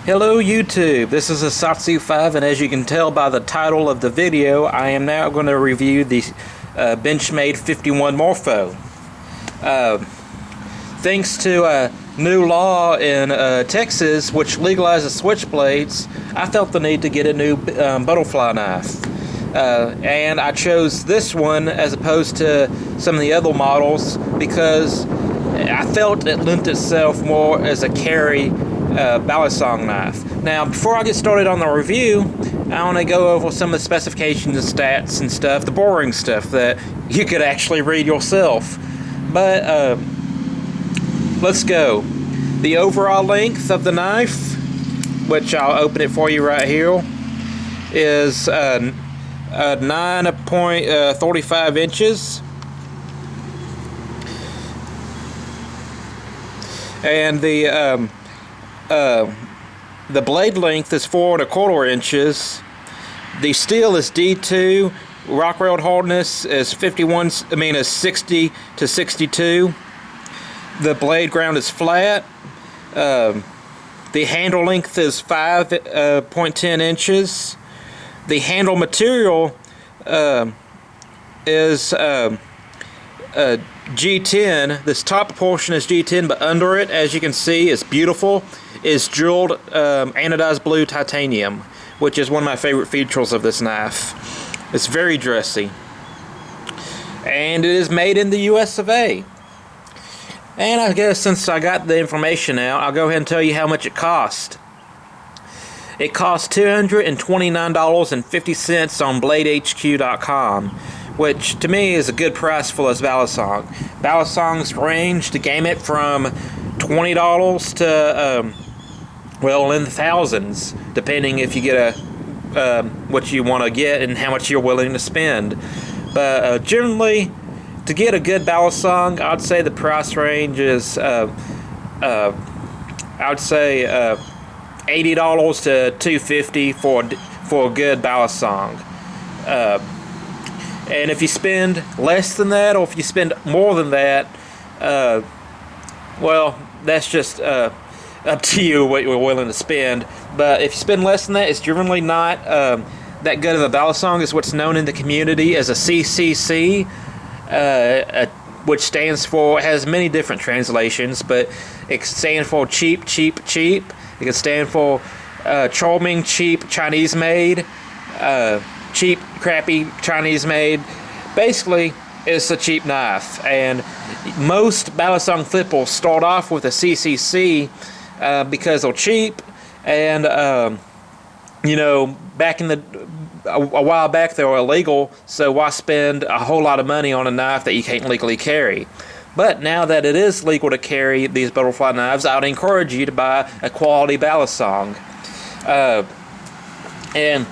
Hello YouTube, this is a Satsu 5, and as you can tell by the title of the video, I am now going to review the Benchmade 51 Morpho. Thanks to a new law in Texas which legalizes switchblades, I felt the need to get a new butterfly knife. And I chose this one as opposed to some of the other models because I felt it lent itself more as a carry balisong knife. Now, before I get started on the review, I want to go over some of the specifications and stats and stuff, the boring stuff that you could actually read yourself. But let's go. The overall length of the knife, which I'll open it for you right here, is 9.35 inches. And the blade length is 4.25 inches. The steel is D2. Rock rail hardness is 60 to 62. The blade ground is flat. The handle length is 5.10 inches. The handle material is G10. This top portion is G10, but under it, as you can see, is beautiful, is jeweled anodized blue titanium, which is one of my favorite features of this knife. It's very dressy, and it is made in the US of A. And I guess since I got the information out, I'll go ahead and tell you how much it cost. It cost $229.50 on BladeHQ.com, which to me is a good price for this balisong. Balisongs range the gamut from $20 to well, in the thousands, depending if you get what you want to get and how much you're willing to spend. But generally, to get a good balisong, I'd say the price range is I would say $80 to $250 for a good balisong. And if you spend less than that, or if you spend more than that, well, that's just up to you what you're willing to spend. But if you spend less than that, it's generally not that good of a balisong. It's what's known in the community as a CCC, which stands for, has many different translations, but it stands for cheap, cheap, cheap. It can stand for charming, cheap, Chinese made, cheap, crappy, Chinese made. Basically, it's a cheap knife, and most balisong flippers start off with a CCC because they're cheap, and you know, back in a while back they were illegal, so why spend a whole lot of money on a knife that you can't legally carry? But now that it is legal to carry these butterfly knives, I would encourage you to buy a quality balisong. And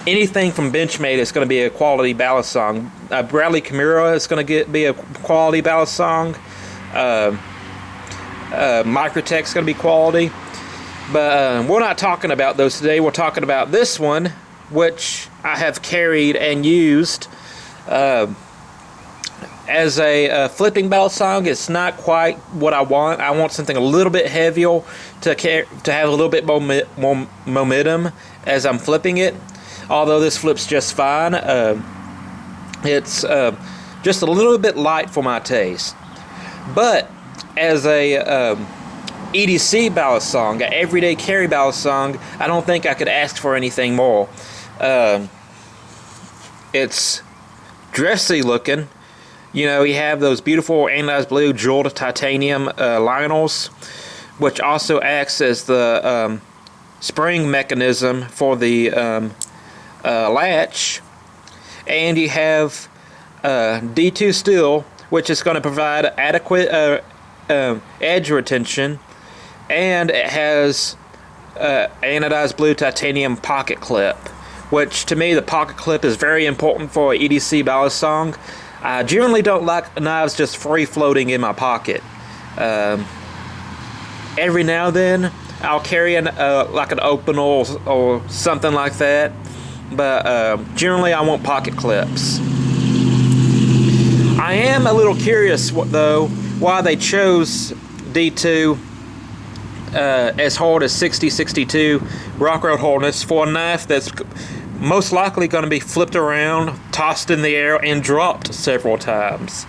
anything from Benchmade is going to be a quality balisong. Bradley Kimura is going to be a quality balisong. Microtech's going to be quality. But we're not talking about those today. We're talking about this one, which I have carried and used as a flipping balisong. It's not quite what I want. I want something a little bit heavier to have a little bit more momentum as I'm flipping it. Although this flips just fine, it's just a little bit light for my taste. But as a EDC balisong, an everyday carry balisong, I don't think I could ask for anything more. It's dressy looking. You know, you have those beautiful anodized blue jeweled titanium liners, which also acts as the spring mechanism for the latch. And you have D2 steel, which is going to provide adequate edge retention, and it has anodized blue titanium pocket clip, which to me the pocket clip is very important for an EDC balisong. I generally don't like knives just free floating in my pocket. Every now and then I'll carry like an opener or something like that, but generally I want pocket clips. I am a little curious though why they chose D2 as hard as 60, 62 rock rod hardness for a knife that's most likely going to be flipped around, tossed in the air, and dropped several times.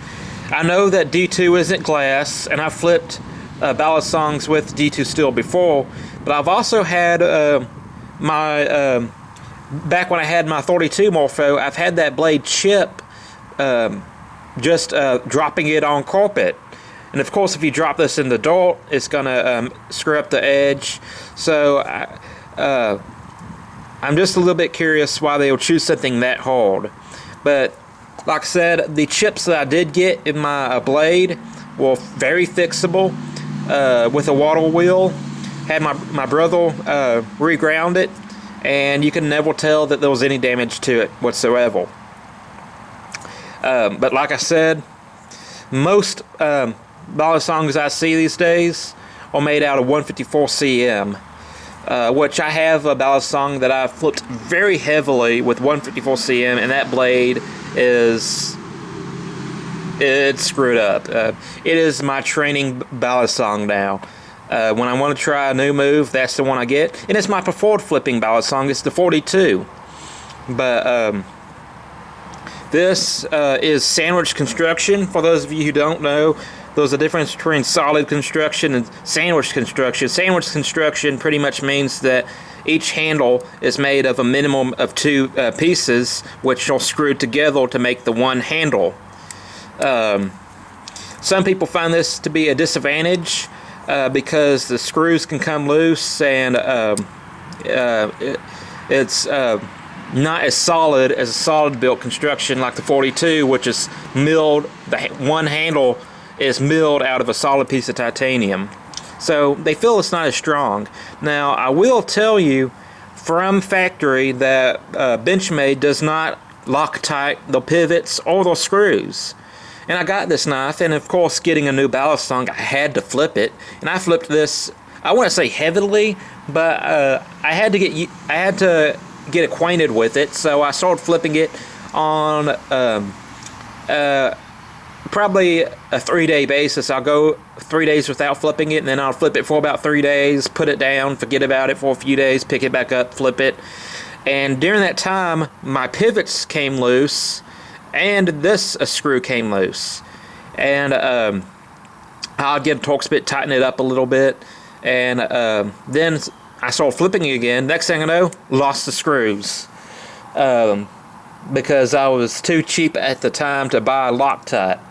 I know that D2 isn't glass, and I've flipped balisongs with D2 steel before, but I've also had back when I had my 32 Morpho, I've had that blade chip just dropping it on carpet. And of course, if you drop this in the dirt, it's going to screw up the edge. So I'm just a little bit curious why they would choose something that hard. But like I said, the chips that I did get in my blade were very fixable with a water wheel. Had my brother reground it, and you can never tell that there was any damage to it whatsoever. But like I said, most balisongs I see these days are made out of 154 cm, which I have a balisong that I flipped very heavily with 154 cm, and that blade it's screwed up. It is my training balisong now. When I want to try a new move, that's the one I get, and it's my preferred flipping balisong. It's the 42. But this is sandwich construction. For those of you who don't know, there's a difference between solid construction and sandwich construction. Sandwich construction pretty much means that each handle is made of a minimum of 2 pieces, which are screwed together to make the one handle. Some people find this to be a disadvantage because the screws can come loose, and it's not as solid as a solid built construction like the 42, which is milled. The one handle is milled out of a solid piece of titanium, so they feel it's not as strong. Now, I will tell you from factory that Benchmade does not Loctite the pivots or the screws. And I got this knife, and of course, getting a new balisong, I had to flip it, and I flipped this. I wouldn't say heavily, but I had to get acquainted with it. So I started flipping it on probably a 3-day basis. I'll go 3 days without flipping it, and then I'll flip it for about 3 days, put it down, forget about it for a few days, pick it back up, flip it. And during that time, my pivots came loose, and this screw came loose. And I'll get a Torx bit, tighten it up a little bit, and then I started flipping it again. Next thing I know, lost the screws. Because I was too cheap at the time to buy Loctite.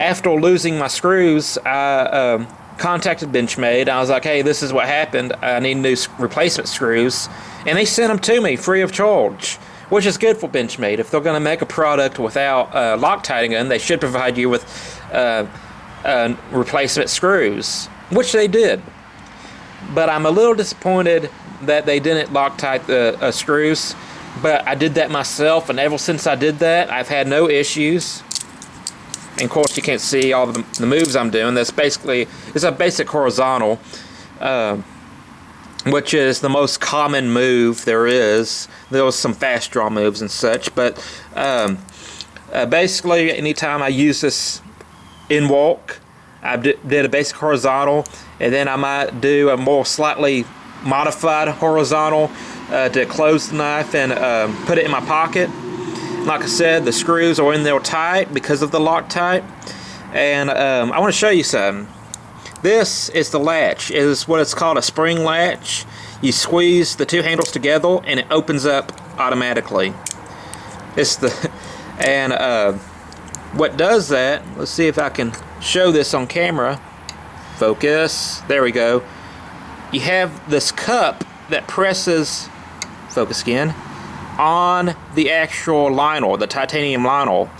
After losing my screws, I contacted Benchmade. I was like, hey, this is what happened. I need new replacement screws. And they sent them to me free of charge, which is good for Benchmade. If they're going to make a product without Loctiting them, they should provide you with replacement screws, which they did. But I'm a little disappointed that they didn't Loctite the screws. But I did that myself, and ever since I did that, I've had no issues. And of course, you can't see all the moves I'm doing. It's a basic horizontal, which is the most common move there is. There's some fast draw moves and such, but basically, anytime I use this in walk, I did a basic horizontal, and then I might do a more slightly modified horizontal to close the knife and put it in my pocket. Like I said, the screws are in there tight because of the Loctite. And I want to show you something. This is the latch. It is what it's called a spring latch. You squeeze the 2 handles together and it opens up automatically. What does that, let's see if I can show this on camera. Focus. There we go. You have this cup that presses, focus again, on the actual liner, the titanium liner,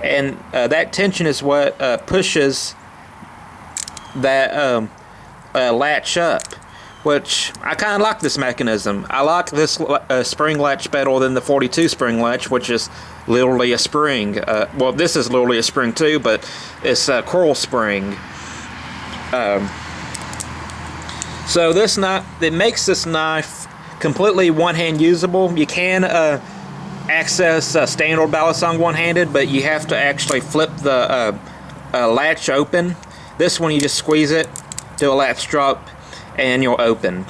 and that tension is what pushes that latch up, which I kind of like this mechanism. I like this spring latch better than the 42 spring latch, which is literally a spring. Well, this is literally a spring too, but it's a coil spring. So this knife, it makes this knife completely one-hand usable. You can access standard balisong one-handed, but you have to actually flip the latch open. This one you just squeeze it, do a latch drop, and you'll open.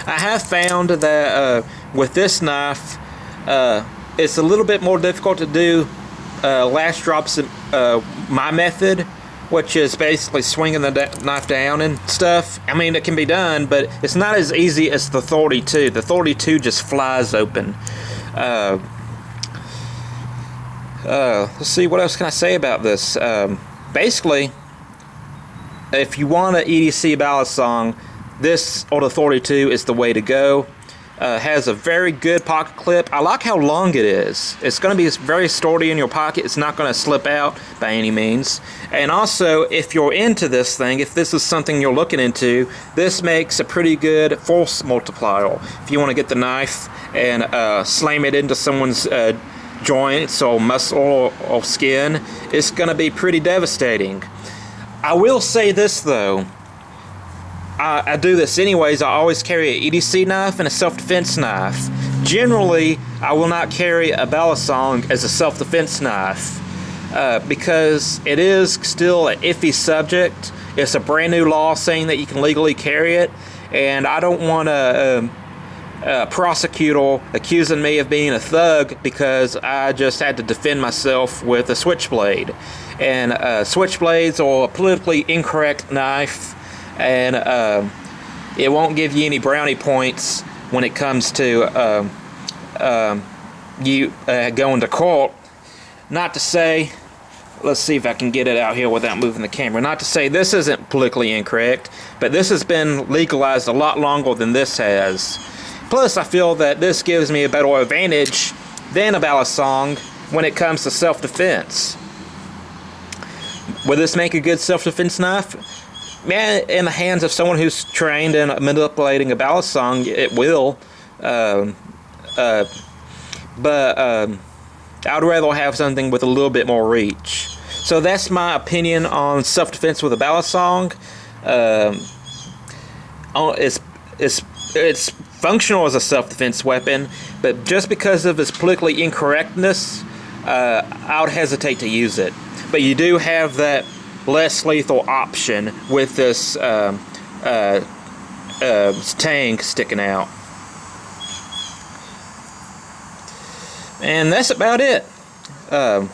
I have found that with this knife, it's a little bit more difficult to do last drops my method, which is basically swinging the knife down and stuff. I mean, it can be done, but it's not as easy as the 32. The 32 just flies open. Let's see, what else can I say about this? Basically, if you want an EDC ballad song, this or the 42 is the way to go. Has a very good pocket clip. I like how long it is. It's going to be very sturdy in your pocket. It's not going to slip out by any means. And also, if you're into this thing, if this is something you're looking into, this makes a pretty good force multiplier. If you want to get the knife and slam it into someone's joints or muscle or skin, it's going to be pretty devastating. I will say this though. I do this anyways. I always carry an EDC knife and a self-defense knife. Generally, I will not carry a balisong as a self-defense knife because it is still an iffy subject. It's a brand new law saying that you can legally carry it, and I don't want a prosecutor accusing me of being a thug because I just had to defend myself with a switchblade. And switchblades are a politically incorrect knife, and it won't give you any brownie points when it comes to you going to court. Not to say, let's see if I can get it out here without moving the camera. Not to say this isn't politically incorrect, but this has been legalized a lot longer than this has. Plus, I feel that this gives me a better advantage than a balisong when it comes to self-defense. Will this make a good self-defense knife? Man, in the hands of someone who's trained in manipulating a balisong, it will. But I'd rather have something with a little bit more reach. So that's my opinion on self-defense with a balisong. It's functional as a self-defense weapon, but just because of its politically incorrectness, I would hesitate to use it. But you do have that less lethal option with this tang sticking out. And that's about it. I'm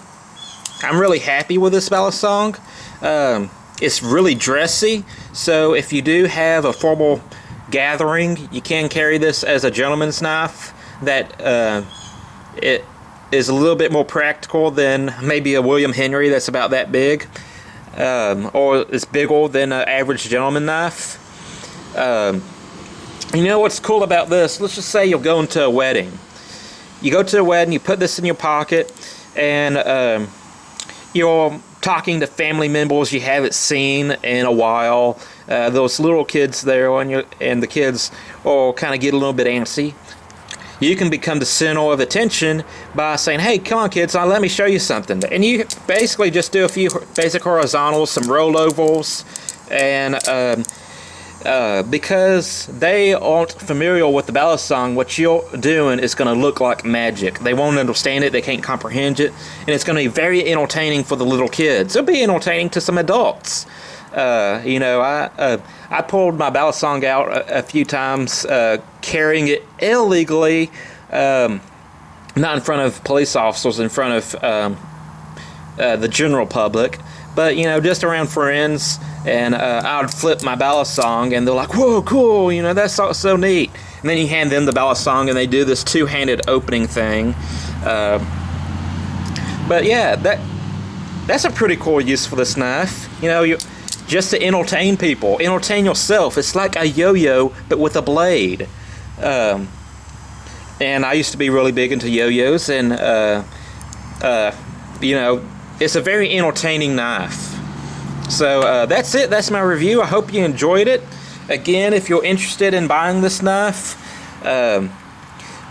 really happy with this balisong. It's really dressy, so if you do have a formal gathering, you can carry this as a gentleman's knife. That it is a little bit more practical than maybe a William Henry that's about that big. Or it's bigger than an average gentleman knife. You know what's cool about this? Let's just say you're going to a wedding. You go to a wedding, you put this in your pocket, and you're talking to family members you haven't seen in a while. Those little kids there, and the kids will kind of get a little bit antsy. You can become the center of attention by saying, hey, come on kids, let me show you something. And you basically just do a few basic horizontals, some rollovers, and because they aren't familiar with the balisong, what you're doing is going to look like magic. They won't understand it, they can't comprehend it, and it's going to be very entertaining for the little kids. It'll be entertaining to some adults. I pulled my balisong out a few times, carrying it illegally, not in front of police officers, in front of the general public, but just around friends. And I would flip my balisong, and they're like, "Whoa, cool! That's so neat." And then you hand them the balisong, and they do this two-handed opening thing. But yeah, that's a pretty cool use for this knife. Just to entertain people, entertain yourself. It's like a yo-yo, but with a blade. And I used to be really big into yo-yos, and it's a very entertaining knife. So that's it. That's my review. I hope you enjoyed it. Again, if you're interested in buying this knife, one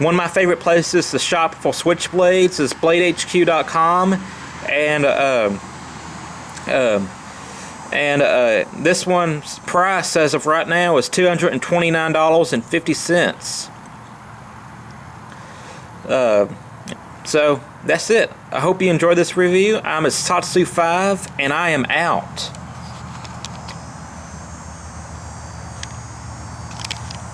of my favorite places to shop for switchblades is BladeHQ.com, and this one's price as of right now is $229.50. So that's it. I hope you enjoyed this review. I'm Tatsu5, and I am out.